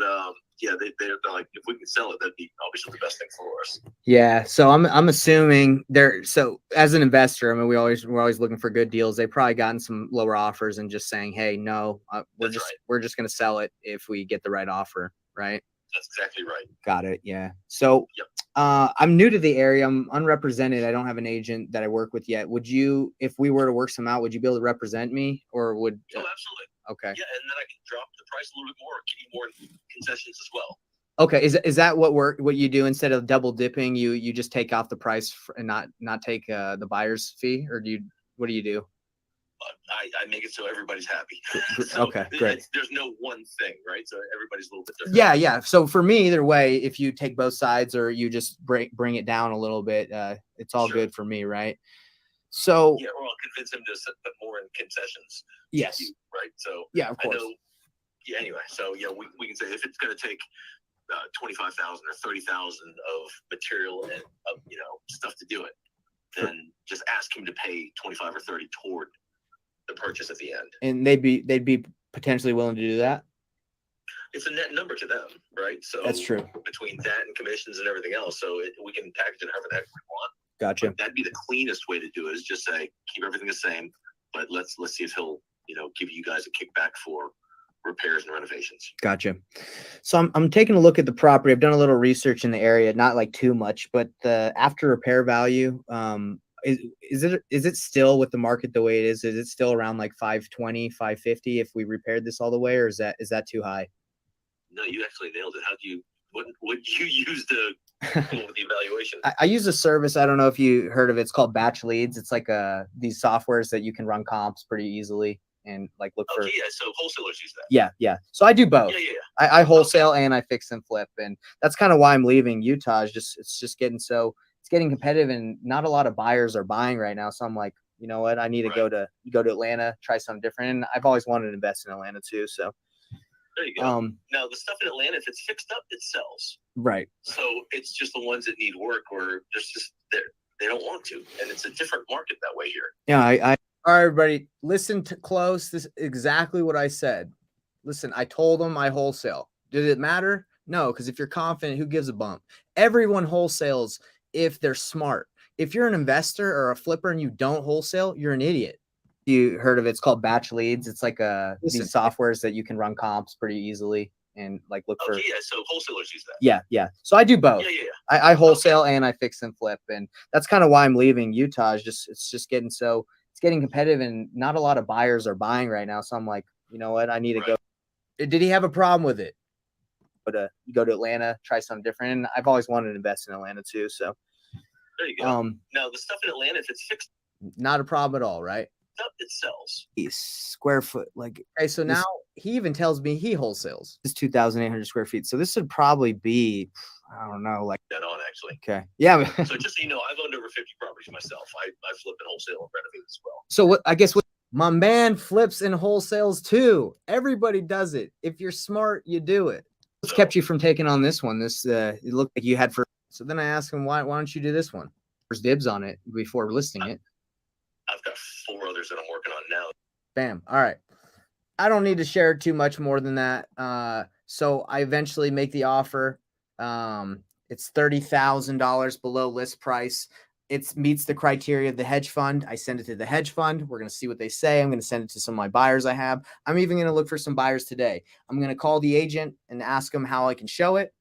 yeah, they're like, if we can sell it, that'd be obviously the best thing for us. Yeah. So I'm assuming they're, so as an investor, I mean, we're always looking for good deals. They've probably gotten some lower offers and just saying, hey, no, That's we're just going to sell it if we get the right offer. Right. That's exactly right. Got it. Yeah. So, Yep. I'm new to the area. I'm unrepresented. I don't have an agent that I work with yet. Would you, if we were to work some out, would you be able to represent me, or would? Oh, absolutely. Okay. Yeah, and then I can drop the price a little bit more, give you more concessions as well. Okay. Is that what you do instead of double dipping? You just take off the price and not take the buyer's fee, or what do you do? I make it so everybody's happy. Okay, great. There's no one thing, right? So everybody's a little bit different. Yeah. So for me, either way, if you take both sides or you just bring it down a little bit, it's all Sure. good for me, right? So Yeah, or I'll convince him to put more in concessions. yes, Right. So yeah, of I course. know. Yeah. Anyway, so yeah, we can say if it's going to take 25,000 or 30,000 of material and you know, stuff to do it, then just ask him to pay 25 or 30 toward the purchase at the end. And they'd be potentially willing to do that. It's a net number to them, right? So That's true. between that and commissions and everything else, so we can package it however the heck we want. Gotcha. That'd be the cleanest way to do it, is just say keep everything the same, but let's see if he'll, you know, give you guys a kickback for repairs and renovations. Gotcha. So I'm taking a look at the property. I've done a little research in the area, not like too much, but the after repair value, is it still with the market the way it is? Is it still around like 520, 550 if we repaired this all the way, or is that too high? No, you actually nailed it. How do you what you use to come up with the evaluation? I use a service. I don't know if you heard of it. It's called Batch Leads. It's like these softwares that you can run comps pretty easily and like look for. Okay, yeah. So wholesalers use that. Yeah. So I do both. Yeah. I wholesale and I fix and flip, and that's kind of why I'm leaving Utah. It's getting competitive, and not a lot of buyers are buying right now. So I'm like, you know what? I need to go to Atlanta, try something different. And I've always wanted to invest in Atlanta too. So there you go. Now the stuff in Atlanta, if it's fixed up, it sells. right. So it's just the ones that need work, or there's just they don't want to, and it's a different market that way here. Yeah, all right, everybody, listen to close. This is exactly what I said. Listen, I told them I wholesale. Did it matter? No, because if you're confident, who gives a bump? Everyone wholesales if they're smart. If you're an investor or a flipper and you don't wholesale, you're an idiot. You heard of it? It's called Batch Leads. It's like these softwares that you can run comps pretty easily and like look for. Yeah, so wholesalers use that. Yeah. So I do both. Yeah. I wholesale and I fix and flip, and that's kind of why I'm leaving Utah. It's getting competitive, and not a lot of buyers are buying right now. So I'm like, you know what? I need to go. Did he have a problem with it? But you go to Atlanta, try something different. And I've always wanted to invest in Atlanta too. So there you go. Now the stuff in Atlanta, if it's fixed, not a problem at all, right? up, it sells. Square foot, like okay. So now he even tells me he wholesales. It's 2,800 square feet. So this would probably be, I don't know, like Dead on, actually. okay, yeah. So just so you know, I've owned over 50 properties myself. I flip and wholesale and renovate as well. So what? I guess what my man flips and wholesales too. Everybody does it. If you're smart, you do it. What's kept you from taking on this one? This it looked like you had for. So then I asked him, why don't you do this one? First dibs on it before listing it. I've got 4 others that I'm working on now. Bam. All right. I don't need to share too much more than that. So I eventually make the offer. It's $30,000 below list price. It meets the criteria of the hedge fund. I send it to the hedge fund. We're going to see what they say. I'm going to send it to some of my buyers I have. I'm even going to look for some buyers today. I'm going to call the agent and ask them how I can show it.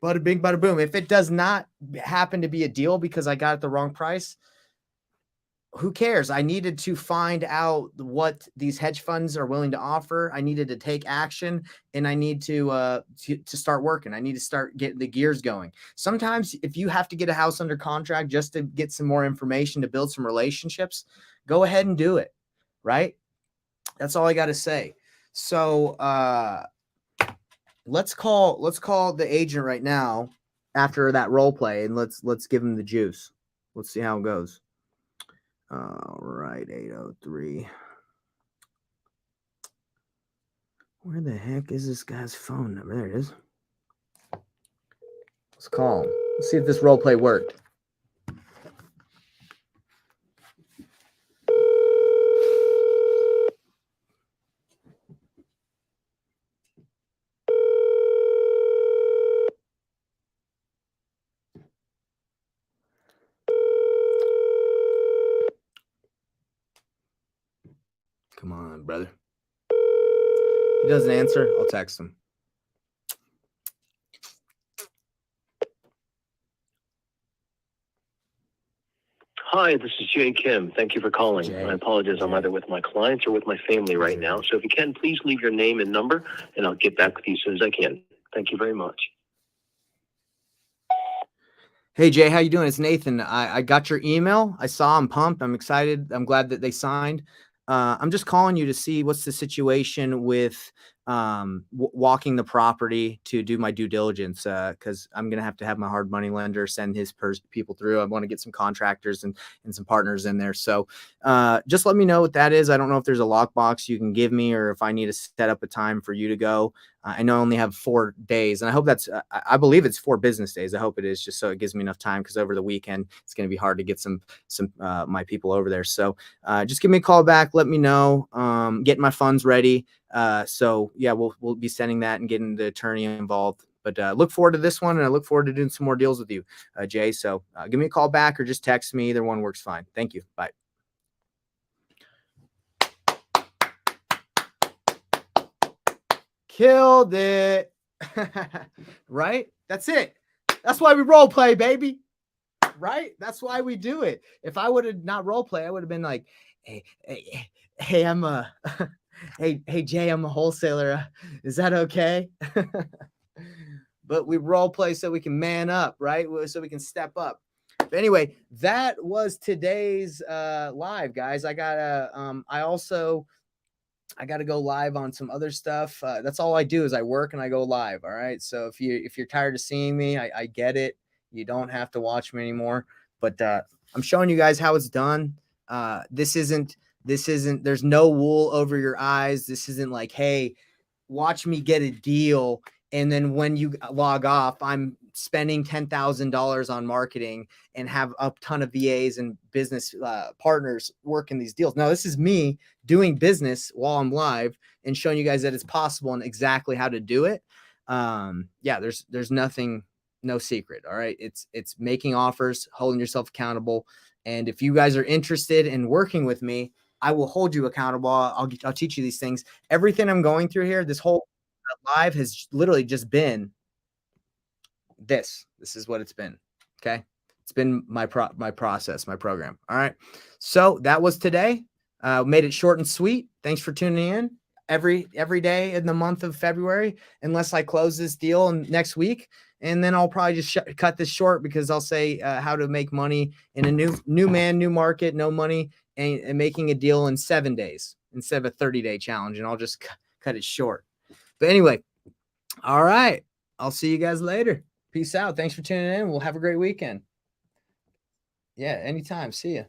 Bada bing, bada boom. If it does not happen to be a deal because I got it the wrong price, who cares? I needed to find out what these hedge funds are willing to offer. I needed to take action, and I need to start working. I need to start getting the gears going. Sometimes if you have to get a house under contract just to get some more information to build some relationships, go ahead and do it. Right? That's all I got to say. So let's call the agent right now after that role play, and let's give him the juice. Let's see how it goes. All right, 803. Where the heck is this guy's phone number? There it is. Let's call him. Let's see if this role play worked. Come on, brother. He doesn't answer. I'll text him. Hi, this is Jay Kim. Thank you for calling. Jay. I apologize. I'm either with my clients or with my family right now. So if you can, please leave your name and number, and I'll get back with you as soon as I can. Thank you very much. Hey, Jay, how you doing? It's Nathan. I got your email. I saw. I'm pumped. I'm excited. I'm glad that they signed. I'm just calling you to see what's the situation with walking the property to do my due diligence, because I'm going to have my hard money lender send his people through. I want to get some contractors and some partners in there. So just let me know what that is. I don't know if there's a lockbox you can give me or if I need to set up a time for you to go. I know I only have 4 days, and I hope I believe it's 4 business days. I hope it is, just so it gives me enough time, because over the weekend it's going to be hard to get some my people over there. So just give me a call back. Let me know. Getting my funds ready. So yeah, we'll be sending that and getting the attorney involved. But look forward to this one, and I look forward to doing some more deals with you, Jay. So give me a call back or just text me. Either one works fine. Thank you. Bye. Killed it. Right? That's it. That's why we role play, baby. Right? That's why we do it. If I would have not role play, I would have been like, hey, I'm a hey, Jay, I'm a wholesaler. Is that okay? But we role play so we can man up, right? So we can step up. But anyway, that was today's live, guys. I gotta go live on some other stuff. That's all I do is I work and I go live. All right. So if you're tired of seeing me, I get it. You don't have to watch me anymore. But I'm showing you guys how it's done. This isn't. There's no wool over your eyes. This isn't like, hey, watch me get a deal, and then when you log off, I'm spending $10,000 on marketing and have a ton of VAs and business partners working these deals. Now, this is me doing business while I'm live and showing you guys that it's possible and exactly how to do it. Yeah, there's nothing, no secret. All right. It's making offers, holding yourself accountable. And if you guys are interested in working with me, I will hold you accountable. I'll teach you these things. Everything I'm going through here, this whole live has literally just been this. This is what it's been. Okay. It's been my process, my program. All right. So that was today. Made it short and sweet. Thanks for tuning in every day in the month of February, unless I close this deal next week. And then I'll probably just cut this short, because I'll say how to make money in a new market, no money, and making a deal in 7 days instead of a 30-day challenge. And I'll just cut it short. But anyway, all right. I'll see you guys later. Peace out. Thanks for tuning in. We'll have a great weekend. Yeah, anytime. See ya.